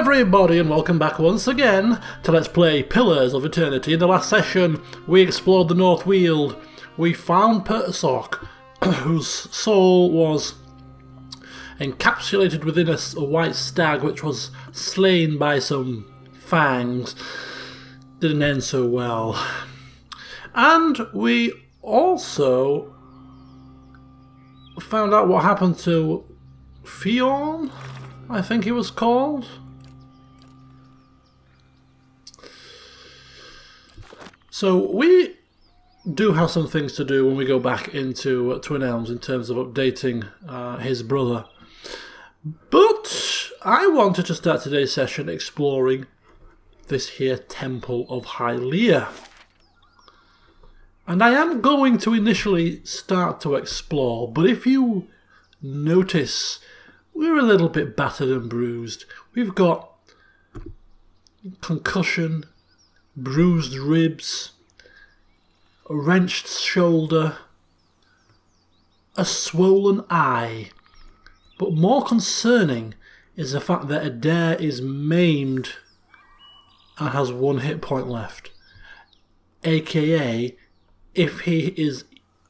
everybody and welcome back once again to Let's Play Pillars of Eternity. In the last session we explored the North Weald. We found Pertusok, whose soul was encapsulated within a white stag which was slain by some fangs. Didn't end so well. And we also found out what happened to Fiorn, I think he was called. So we do have some things to do when we go back into Twin Elms in terms of updating his brother. But I wanted to start today's session exploring this here Temple of Hylea. And I am going to initially start to explore, but if you notice, we're a little bit battered and bruised. We've got concussion, bruised ribs, a wrenched shoulder, a swollen eye. But more concerning is the fact that Adair is maimed and has one hit point left. AKA, if he is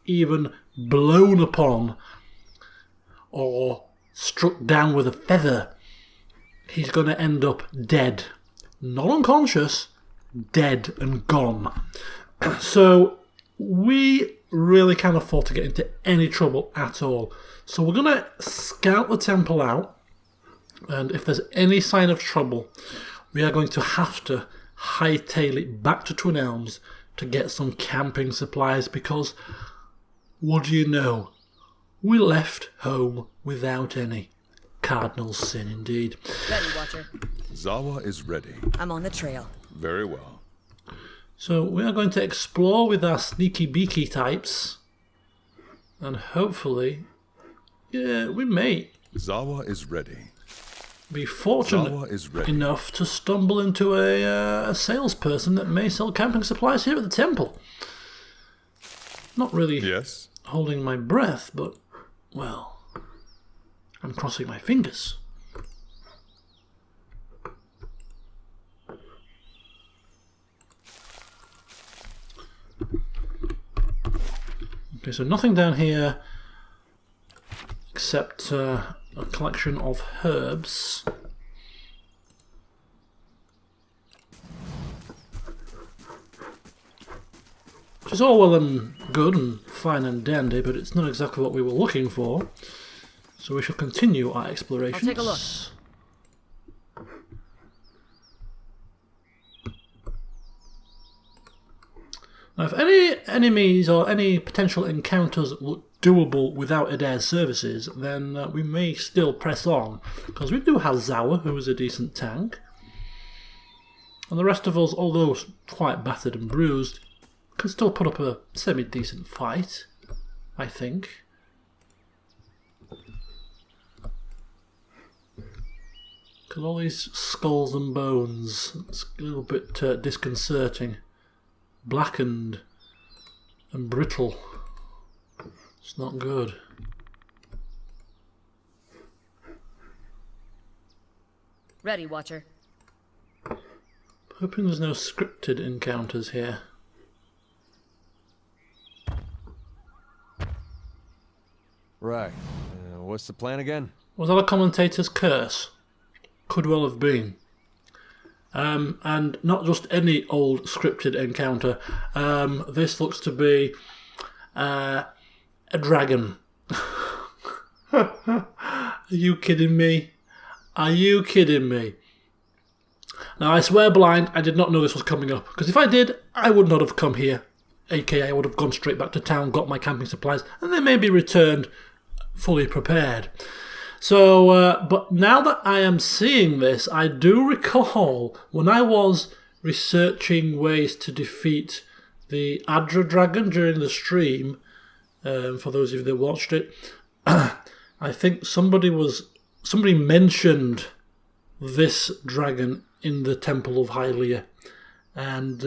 even blown upon or struck down with a feather, he's going to end up dead. Not unconscious, dead and gone. So we really can't afford to get into any trouble at all. So we're going to scout the temple out, and if there's any sign of trouble, we are going to have to hightail it back to Twin Elms to get some camping supplies, because what do you know? We left home without any. Cardinal sin indeed. Ready, Watcher. Zawa is ready. I'm on the trail. Very well. So we are going to explore with our sneaky beaky types, and hopefully, we may Zawa is ready. be fortunate enough to stumble into a salesperson that may sell camping supplies here at the temple. Not really holding my breath, but, well, I'm crossing my fingers. Okay, so nothing down here except a collection of herbs. Which is all well and good and fine and dandy, but it's not exactly what we were looking for. So we shall continue our explorations. I'll take a look. Now, if any enemies or any potential encounters look doable without Adair's services, then we may still press on, because we do have Zawa, who is a decent tank, and the rest of us, although quite battered and bruised, can still put up a semi-decent fight, I think. Because all these skulls and bones, it's a little bit disconcerting. Blackened and brittle. It's not good. Ready, Watcher. Hoping there's no scripted encounters here. Right. What's the plan again? Was that a commentator's curse? Could well have been. And not just any old scripted encounter. This looks to be a dragon. Are you kidding me? Are you kidding me? Now, I swear blind, I did not know this was coming up. Because if I did, I would not have come here. AKA, I would have gone straight back to town, got my camping supplies, and then maybe returned fully prepared. So, but now that I am seeing this, I do recall when I was researching ways to defeat the Adra dragon during the stream, for those of you that watched it, I think somebody mentioned this dragon in the Temple of Hylea, and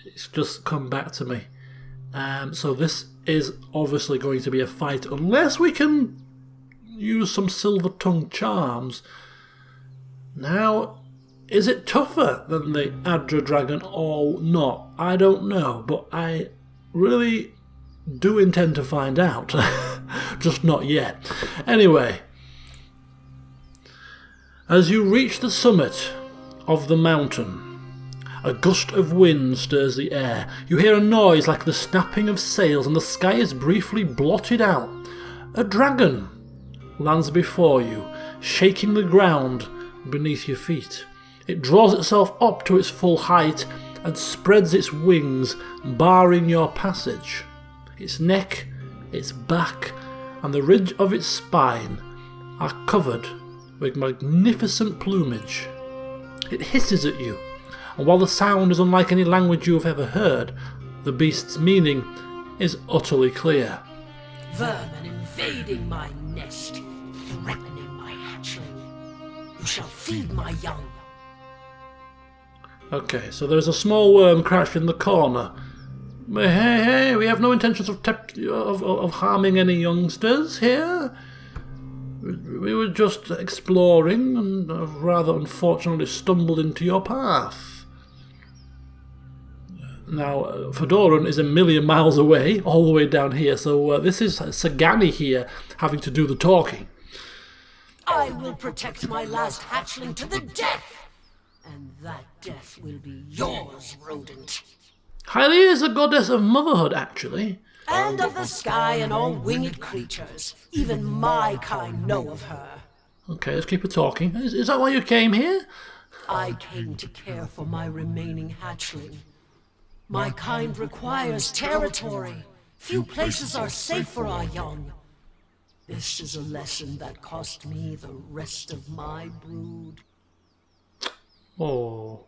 it's just come back to me. So this is obviously going to be a fight, unless we can use some silver tongue charms. Now, Is it tougher than the Adra Dragon or not? I don't know, but I really do intend to find out. Just not yet. Anyway, as you reach the summit of the mountain, a gust of wind stirs the air. You hear a noise like the snapping of sails, and the sky is briefly blotted out. A dragon lands before you, shaking the ground beneath your feet. It draws itself up to its full height and spreads its wings, barring your passage. Its neck, its back, and the ridge of its spine are covered with magnificent plumage. It hisses at you, and while the sound is unlike any language you have ever heard, the beast's meaning is utterly clear. Vermin invading my nest, threatening my hatchling. You shall feed my young. Okay, so there's a small worm crouched in the corner. Hey, we have no intentions of harming any youngsters here. We were just exploring and rather unfortunately stumbled into your path. Now, Fedoran is 1,000,000 miles away, all the way down here, so this is Sagani here having to do the talking. I will protect my last hatchling to the death, and that death will be yours, rodent. Hylea is a goddess of motherhood, actually. And of the sky and all winged creatures. Even my kind know of her. Okay, let's keep it talking. Is that why you came here? I came to care for my remaining hatchling. My kind requires territory. Few places are safe for our young. This is a lesson that cost me the rest of my brood. Oh.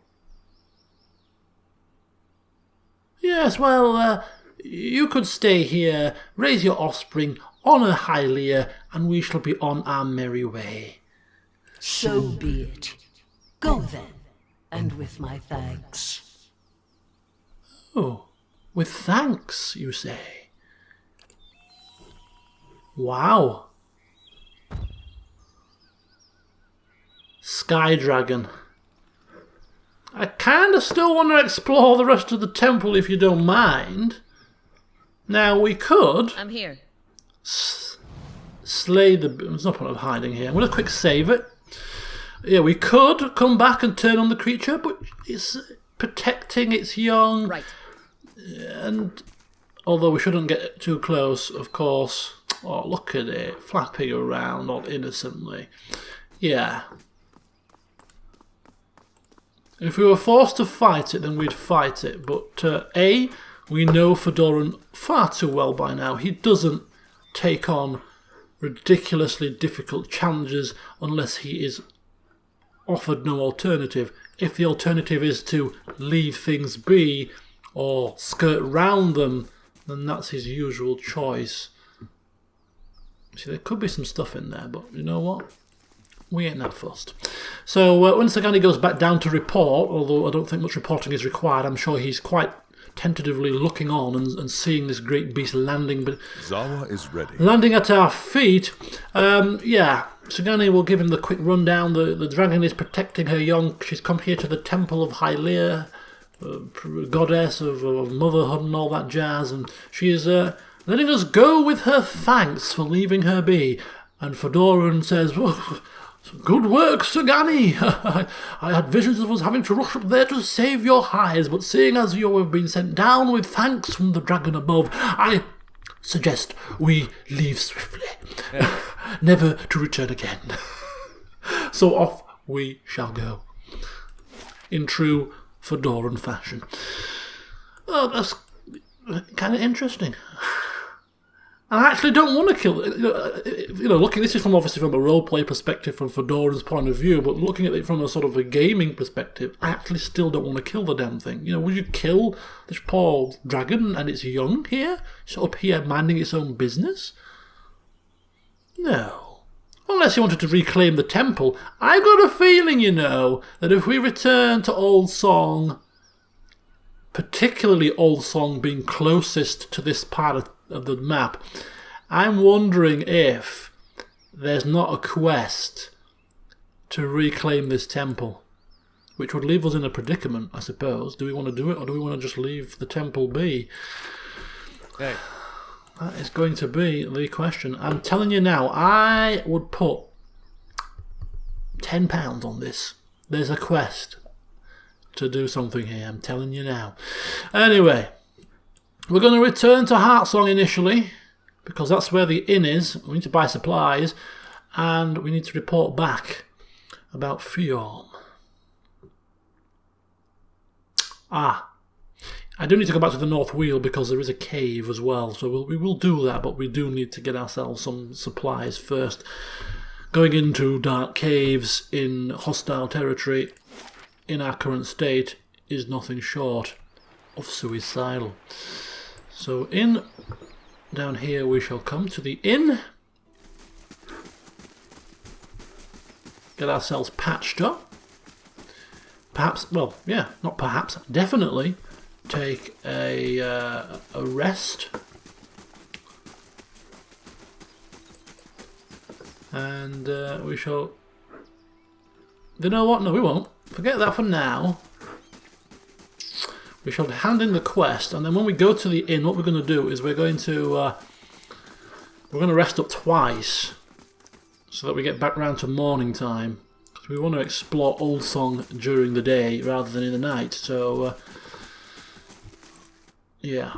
Yes, well, you could stay here, raise your offspring, honour Hylea, and we shall be on our merry way. So be it. Go then, and with my thanks. Oh, with thanks, you say? Wow. Sky Dragon. I kinda still want to explore the rest of the temple if you don't mind. Now we could I'm here. slay the... There's no point of hiding here. I'm going to quick save it. Yeah, we could come back and turn on the creature, but it's protecting its young. Right. And although we shouldn't get too close, of course. Oh, look at it, flapping around all innocently. Yeah. If we were forced to fight it, then we'd fight it. But A, we know Fedoran far too well by now. He doesn't take on ridiculously difficult challenges unless he is offered no alternative. If the alternative is to leave things be or skirt round them, then that's his usual choice. See, there could be some stuff in there, but you know what? We ain't that fussed. So when Sagani goes back down to report, although I don't think much reporting is required, I'm sure he's quite tentatively looking on and seeing this great beast landing. But Zawa is ready. landing at our feet, yeah, Sagani will give him the quick rundown. The dragon is protecting her young. She's come here to the temple of Hylea, goddess of motherhood and all that jazz, and she's letting us go with her thanks for leaving her be. And Fedoran says, oh, good work, Sagani. I had visions of us having to rush up there to save your hides, but seeing as you have been sent down with thanks from the dragon above, I suggest we leave swiftly, never to return again. So off we shall go, in true Fedoran fashion. Oh, that's kind of interesting. I actually don't want to kill it. Looking, this is obviously from a roleplay perspective from Fedoran's point of view, but looking at it from a sort of a gaming perspective, I actually still don't want to kill the damn thing. Would you kill this poor dragon and its young here? It's up here minding its own business? No. Unless you wanted to reclaim the temple. I got a feeling, that if we return to Old Song, particularly Old Song being closest to this part of the map, I'm wondering if there's not a quest to reclaim this temple. which would leave us in a predicament, I suppose. Do we want to do it, or do we want to just leave the temple be? Hey. That is going to be the question. I'm telling you now, I would put £10 on this. There's a quest to do something here, I'm telling you now. Anyway, we're going to return to Heartsong initially, because that's where the inn is. We need to buy supplies, and we need to report back about Fjorm. I do need to go back to the North Wheel because there is a cave as well, so we will do that, but we do need to get ourselves some supplies first. Going into dark caves in hostile territory in our current state is nothing short of suicidal. So down here we shall come to the inn, get ourselves patched up, perhaps, well, yeah, not perhaps, definitely take a rest, and we shall, you know what, no we won't, forget that for now. We shall hand in the quest, and then when we go to the inn, what we're going to do is we're going to rest up twice so that we get back round to morning time, because we want to explore Old Song during the day rather than in the night. So yeah.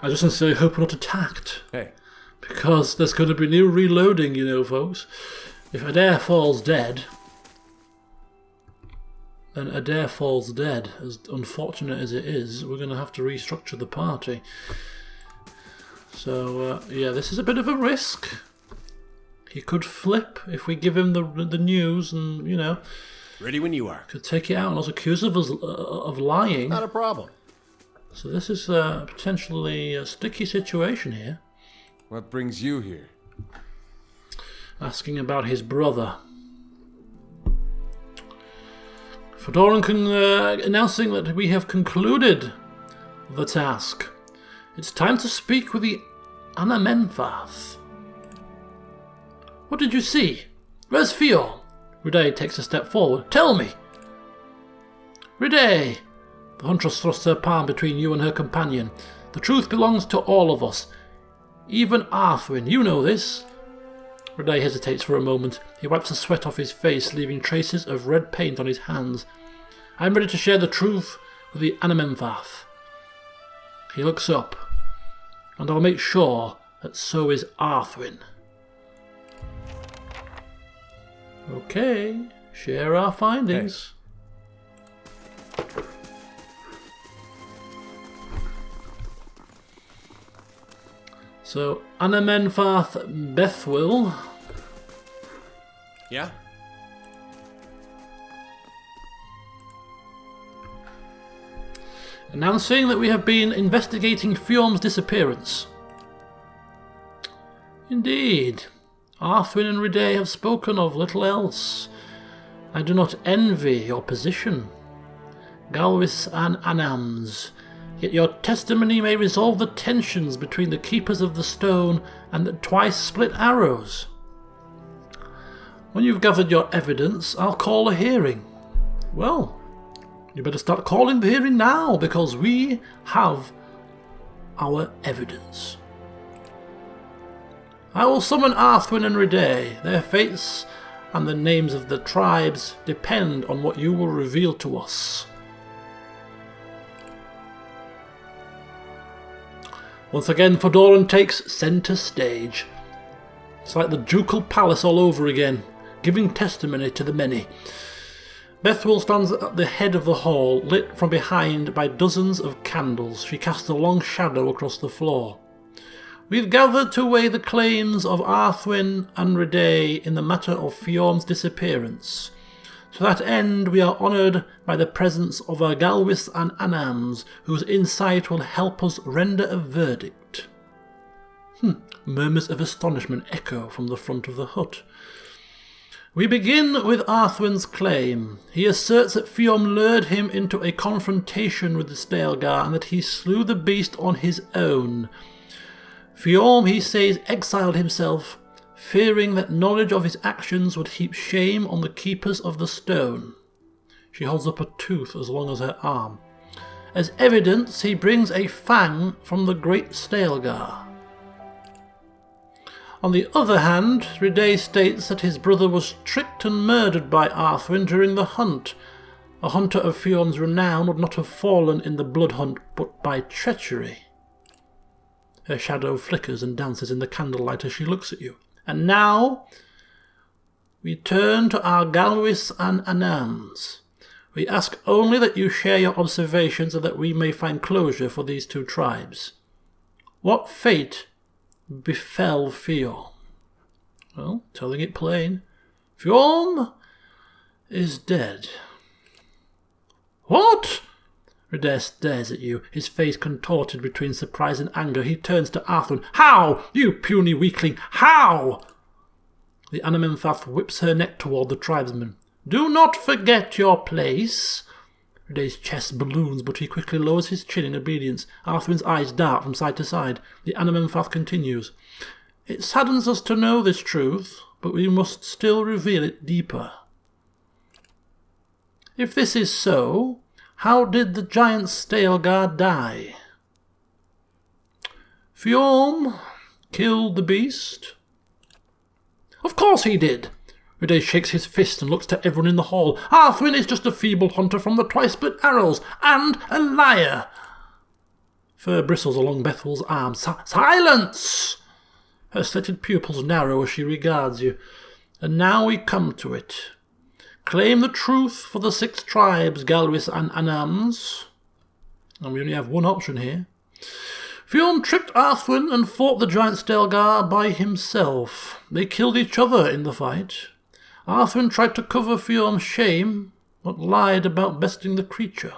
I just sincerely hope we're not attacked. Hey. Because there's going to be new reloading, you know, folks. If Adair falls dead, then Adair falls dead. As unfortunate as it is, we're going to have to restructure the party. So, yeah, this is a bit of a risk. He could flip if we give him the news and, you know... Ready when you are. Could take it out and us accuse us of lying. Not a problem. So this is potentially a sticky situation here. What brings you here? Asking about his brother. Fedoran announcing that we have concluded the task. It's time to speak with the Anamenfath. What did you see? Where's Fjorm? Riday takes a step forward. Tell me! Riday! The huntress thrusts her palm between you and her companion. The truth belongs to all of us. Even Arthwin, you know this. Riday hesitates for a moment. He wipes the sweat off his face, leaving traces of red paint on his hands. I am ready to share the truth with the Anamenfath. He looks up, and I'll make sure that so is Arthwin. Okay, share our findings. Hey. So, Anamenfath Bethwill. Yeah? Announcing that we have been investigating Fjorm's disappearance. Indeed. Arthwin and Riday have spoken of little else. I do not envy your position, Galwis and Anams, yet your testimony may resolve the tensions between the Keepers of the Stone and the twice-split arrows. When you've gathered your evidence, I'll call a hearing. Well, you better start calling the hearing now, because we have our evidence. I will summon Arthwin and Riday. Their fates and the names of the tribes depend on what you will reveal to us. Once again, Fedoran takes centre stage. It's like the ducal palace all over again, giving testimony to the many. Bethwill stands at the head of the hall, lit from behind by dozens of candles. She casts a long shadow across the floor. We've gathered to weigh the claims of Arthwin and Riday in the matter of Fjorm's disappearance. To that end, we are honoured by the presence of our Galwis and Anams, whose insight will help us render a verdict. Murmurs of astonishment echo from the front of the hut. We begin with Arthwin's claim. He asserts that Fiom lured him into a confrontation with the Stelgar and that he slew the beast on his own. Fiom, he says, exiled himself, fearing that knowledge of his actions would heap shame on the keepers of the stone. She holds up a tooth as long as her arm. As evidence, he brings a fang from the great Stelgar. On the other hand, Ride states that his brother was tricked and murdered by Arthwin during the hunt. A hunter of Fiom's renown would not have fallen in the blood hunt but by treachery. Her shadow flickers and dances in the candlelight as she looks at you. And now we turn to our Galwis and Anams. We ask only that you share your observations so that we may find closure for these two tribes. What fate befell Fiom? Well, telling it plain, Fiom is dead. What? Ride stares at you, his face contorted between surprise and anger. He turns to Arthur. How? You puny weakling, how? The Anamenfath whips her neck toward the tribesman. Do not forget your place. Ride's chest balloons, but he quickly lowers his chin in obedience. Arthwin's eyes dart from side to side. The Anamenfath continues. It saddens us to know this truth, but we must still reveal it deeper. If this is so, how did the giant Stelgar die? Fiom killed the beast? Of course he did. Ride shakes his fist and looks to everyone in the hall. Arthwin is just a feeble hunter from the twice-split arrows, and a liar. Fur bristles along Bethel's arm. Silence! Her slitted pupils narrow as she regards you. And now we come to it. Claim the truth for the 6 tribes, Galwis and Anams. And we only have one option here. Fiom tricked Arthwin and fought the giant Stelgar by himself. They killed each other in the fight. Arthwin tried to cover Fiom's shame, but lied about besting the creature.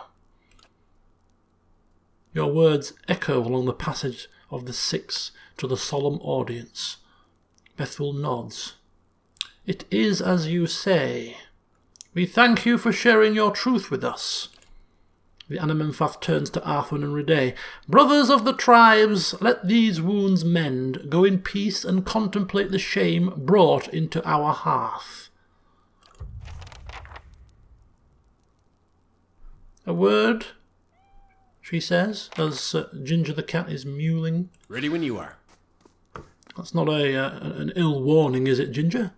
Your words echo along the passage of the 6 to the solemn audience. Bethel nods. It is as you say. We thank you for sharing your truth with us. The Anamenfath turns to Arthwin and Ride. Brothers of the tribes, let these wounds mend. Go in peace and contemplate the shame brought into our hearth. A word, she says, as Ginger the cat is mewling. Ready when you are. That's not an ill warning, is it, Ginger?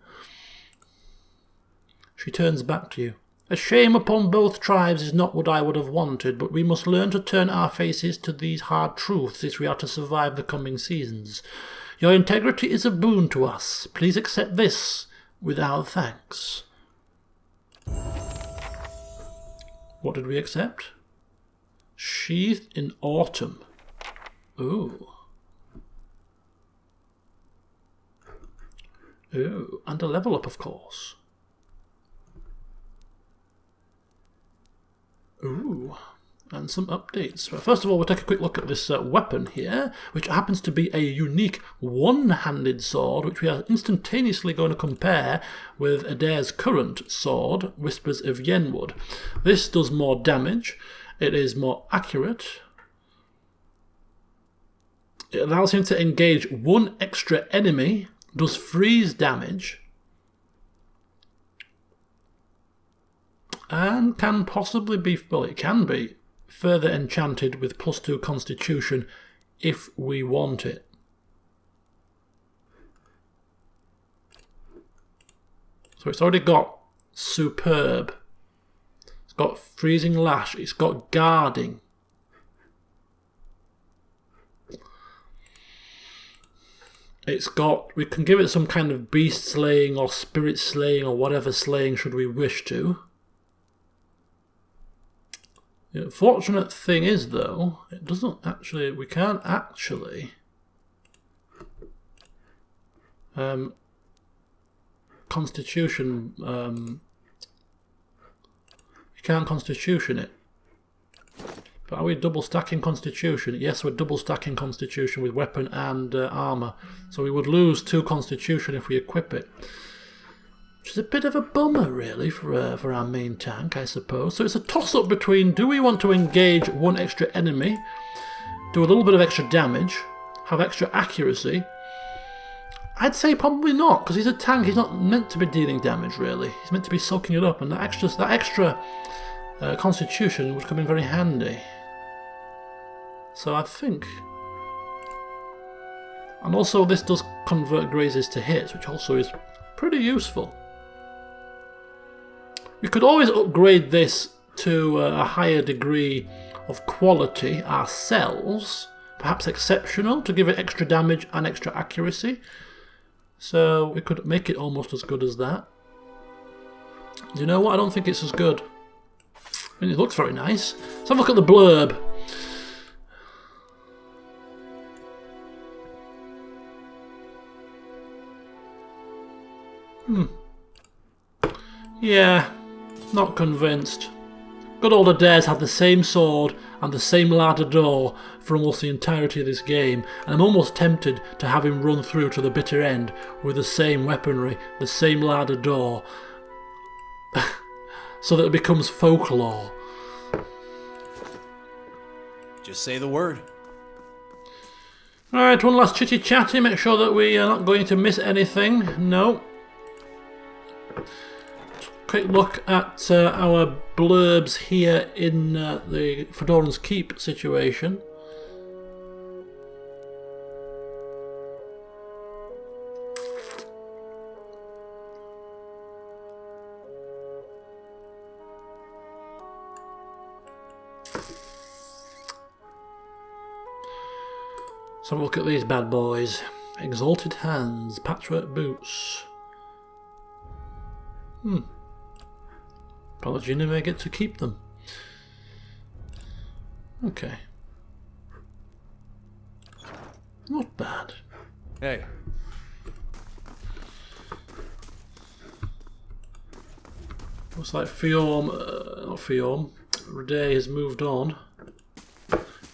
She turns back to you. A shame upon both tribes is not what I would have wanted, but we must learn to turn our faces to these hard truths if we are to survive the coming seasons. Your integrity is a boon to us. Please accept this with our thanks. What did we accept? Sheathed in autumn. Ooh. Ooh, and a level up, of course. Ooh, and some updates. First of all, we'll take a quick look at this weapon here, which happens to be a unique one-handed sword, which we are instantaneously going to compare with Adair's current sword, Whispers of Yenwood. This does more damage, it is more accurate, it allows him to engage one extra enemy, does freeze damage, and can possibly be, well, it can be further enchanted with +2 constitution if we want it. So it's already got superb, it's got freezing lash, it's got guarding. It's got, we can give it some kind of beast slaying or spirit slaying or whatever slaying should we wish to. The unfortunate thing is, though, it doesn't actually, we can't actually constitution, you can't constitution it. But are we double stacking constitution? Yes, we're double stacking constitution with weapon and armour. So we would lose 2 constitution if we equip it. which is a bit of a bummer, really, for our main tank, I suppose. So it's a toss-up between, do we want to engage one extra enemy, do a little bit of extra damage, have extra accuracy? I'd say probably not, because he's a tank. He's not meant to be dealing damage, really. He's meant to be soaking it up, and that extra constitution would come in very handy. So I think... And also this does convert grazes to hits, which also is pretty useful. We could always upgrade this to a higher degree of quality ourselves, perhaps exceptional, to give it extra damage and extra accuracy. So we could make it almost as good as that. Do you know what? I don't think it's as good. I mean, it looks very nice. Let's have a look at the blurb. Yeah, not convinced. Good old Adair's had the same sword and the same ladder door for almost the entirety of this game, and I'm almost tempted to have him run through to the bitter end with the same weaponry, the same ladder door, so that it becomes folklore. Just say the word. Alright, one last chitty chatty, make sure that we are not going to miss anything. No. Quick look at our blurbs here in the Fedoran's Keep situation. Let's have a look at these bad boys. Exalted hands, patchwork boots. Pallegina may get to keep them. Okay. Not bad. Hey. Looks like Fiorm, not Fiorm, Rade has moved on.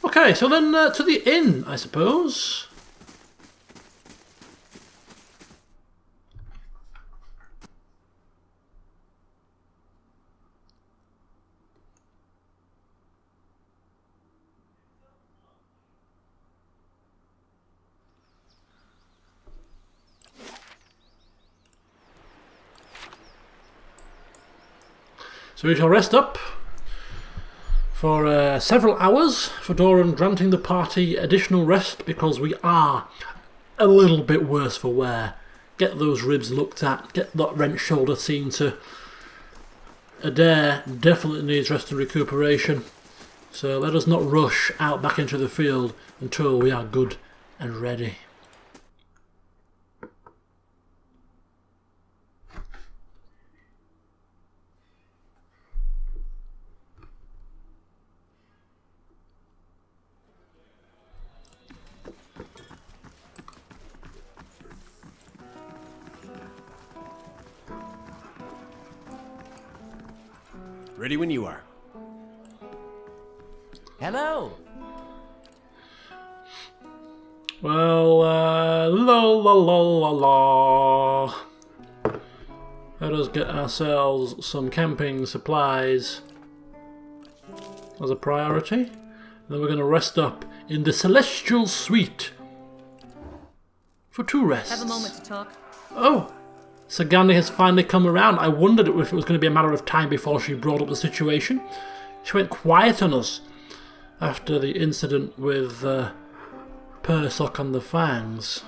Okay, so then to the inn, I suppose. So we shall rest up for several hours, Fedoran granting the party additional rest because we are a little bit worse for wear. Get those ribs looked at, get that wrench shoulder seen to. Adair definitely needs rest and recuperation, so let us not rush out back into the field until we are good and ready. Ready when you are. Hello. Well, la la la la la. Let us get ourselves some camping supplies as a priority. And then we're going to rest up in the Celestial Suite for 2 rests. Have a moment to talk. Oh, Sagandi has finally come around. I wondered if it was going to be a matter of time before she brought up the situation. She went quiet on us after the incident with Persok and the Fangs.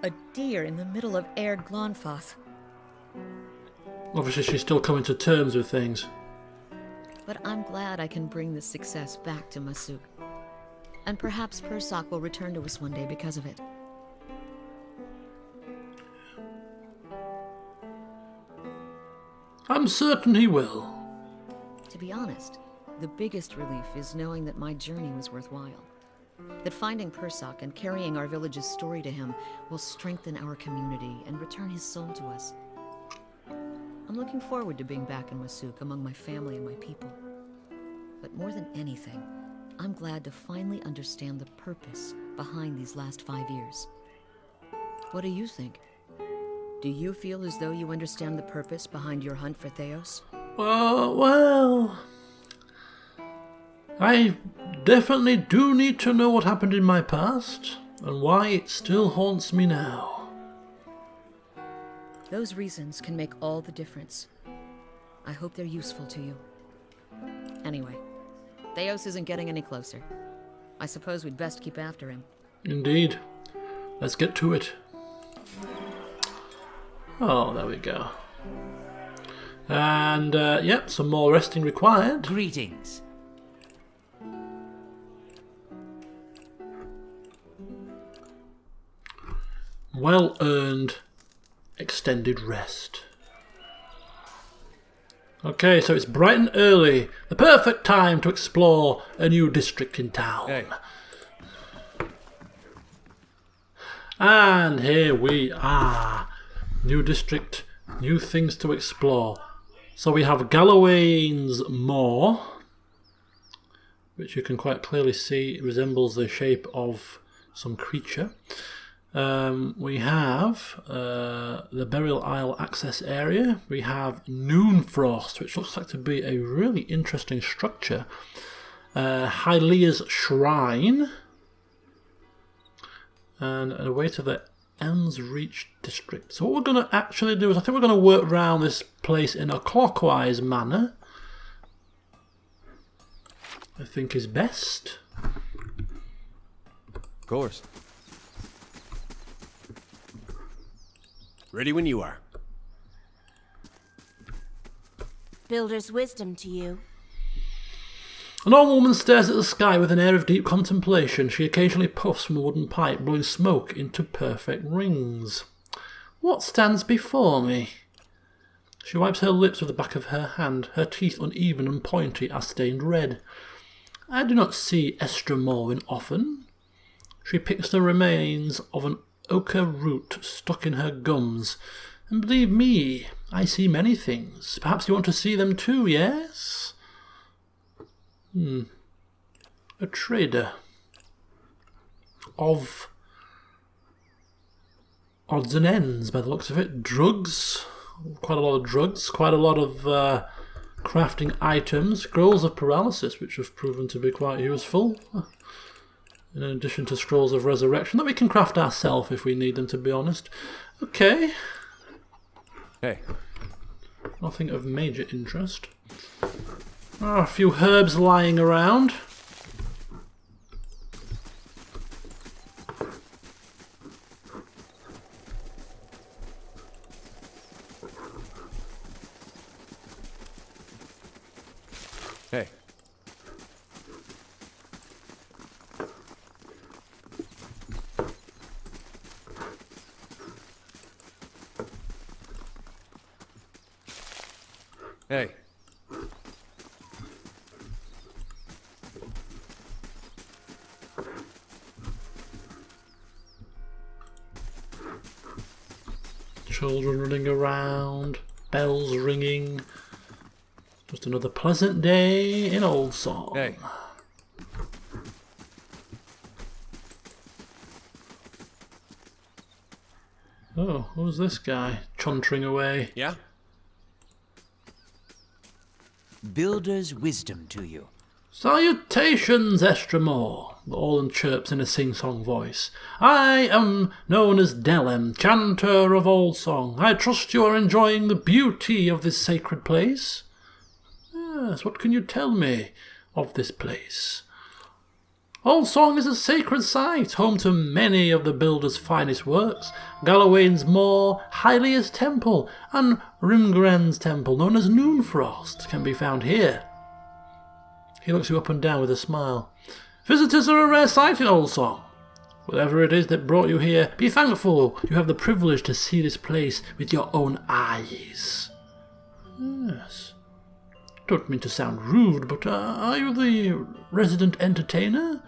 A deer in the middle of Air Glonfoth. Obviously she's still coming to terms with things. But I'm glad I can bring this success back to Masuk. And perhaps Persok will return to us one day because of it. I'm certain he will. To be honest, the biggest relief is knowing that my journey was worthwhile. That finding Persok and carrying our village's story to him will strengthen our community and return his soul to us. I'm looking forward to being back in Masuk among my family and my people. But more than anything, I'm glad to finally understand the purpose behind these last 5 years. What do you think? Do you feel as though you understand the purpose behind your hunt for Theos? Well, I definitely do need to know what happened in my past and why it still haunts me now. Those reasons can make all the difference. I hope they're useful to you. Anyway, Theos isn't getting any closer. I suppose we'd best keep after him. Indeed. Let's get to it. Oh, there we go. And, yep, some more resting required. Greetings. Well-earned extended rest. Okay, so it's bright and early. The perfect time to explore a new district in town. Hey. And here we are. New district, new things to explore. So we have Galloway's Moor, which you can quite clearly see resembles the shape of some creature. We have the Burial Isle access area. We have Noonfrost, which looks like to be a really interesting structure. Hylea's Shrine. And a way to the Elms Reach district. So what we're going to actually do is I think we're going to work around this place in a clockwise manner. I think is best. Of course. Ready when you are. Builder's wisdom to you. An old woman stares at the sky with an air of deep contemplation. She occasionally puffs from a wooden pipe, blowing smoke into perfect rings. What stands before me? She wipes her lips with the back of her hand, her teeth uneven and pointy as stained red. I do not see Estra Morwyn often. She picks the remains of an ochre root stuck in her gums. And believe me, I see many things. Perhaps you want to see them too, yes? A trader of odds and ends by the looks of it. Drugs, quite a lot of drugs, quite a lot of crafting items, scrolls of paralysis, which have proven to be quite useful, in addition to scrolls of resurrection that we can craft ourselves if we need them, to be honest. Okay, Hey. nothing of major interest. A few herbs lying around. Hey. Hey. Children running around, bells ringing. Just another pleasant day in Old Song. Hey. Oh, who's this guy chuntering away? Yeah? Builder's wisdom to you. Salutations, Estramore, the Orland chirps in a sing-song voice. I am known as Delem, chanter of Old Song. I trust you are enjoying the beauty of this sacred place. Yes, what can you tell me of this place? Old Song is a sacred site, home to many of the builder's finest works. Galloway's Moor, Hylea's Temple, and Rimgren's Temple, known as Noonfrost, can be found here. He looks you up and down with a smile. Visitors are a rare sight in Old Song. Whatever it is that brought you here, be thankful you have the privilege to see this place with your own eyes. Yes. Don't mean to sound rude, but are you the resident entertainer?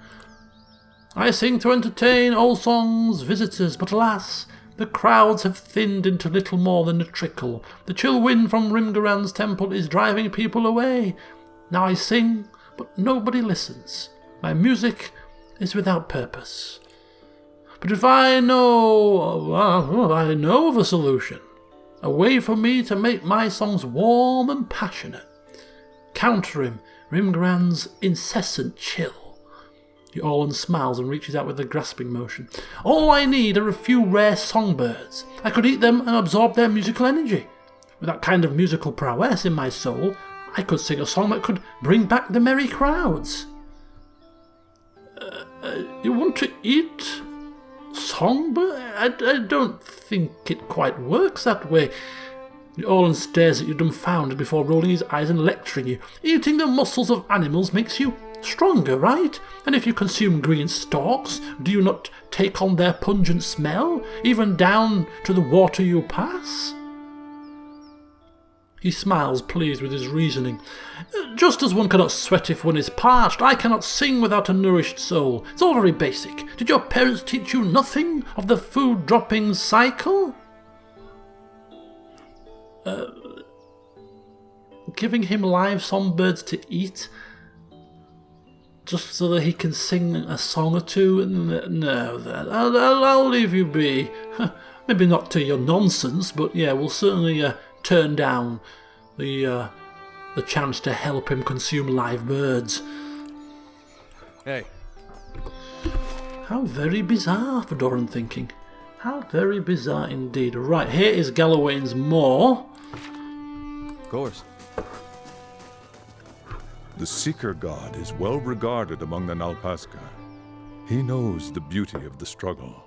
I sing to entertain Old Song's visitors, but alas, the crowds have thinned into little more than a trickle. The chill wind from Rimgaran's temple is driving people away. Now I sing, but nobody listens. My music is without purpose. But if I know of a solution, a way for me to make my songs warm and passionate, countering Rimgrand's incessant chill. Orlan smiles and reaches out with a grasping motion. All I need are a few rare songbirds. I could eat them and absorb their musical energy. With that kind of musical prowess in my soul, I could sing a song that could bring back the merry crowds. You want to eat songbird? I don't think it quite works that way. Orlan stares at you dumbfounded before rolling his eyes and lecturing you. Eating the muscles of animals makes you stronger, right? And if you consume green stalks, do you not take on their pungent smell, even down to the water you pass? He smiles, pleased with his reasoning. Just as one cannot sweat if one is parched, I cannot sing without a nourished soul. It's all very basic. Did your parents teach you nothing of the food dropping cycle? Giving him live songbirds to eat just so that he can sing a song or two? No, I'll leave you be. Maybe not to your nonsense, but yeah, we'll certainly turn down the chance to help him consume live birds. Hey. How very bizarre, Fedoran thinking. How very bizarre indeed. Right, here is Galawain's Maw. Of course. The Seeker God is well regarded among the Nalpaska. He knows the beauty of the struggle.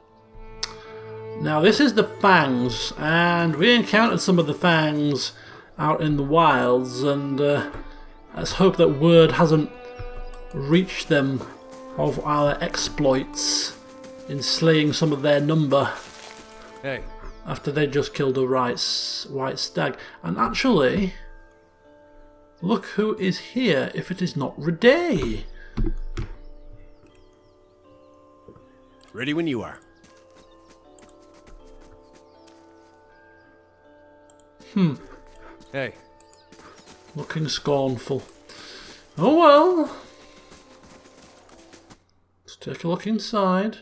Now this is the Fangs, and we encountered some of the Fangs out in the wilds, and let's hope that word hasn't reached them of our exploits in slaying some of their number. Hey. After they just killed a white stag. And actually, look who is here if it is not Reday. Ready when you are. Hey. Looking scornful. Oh well. Let's take a look inside.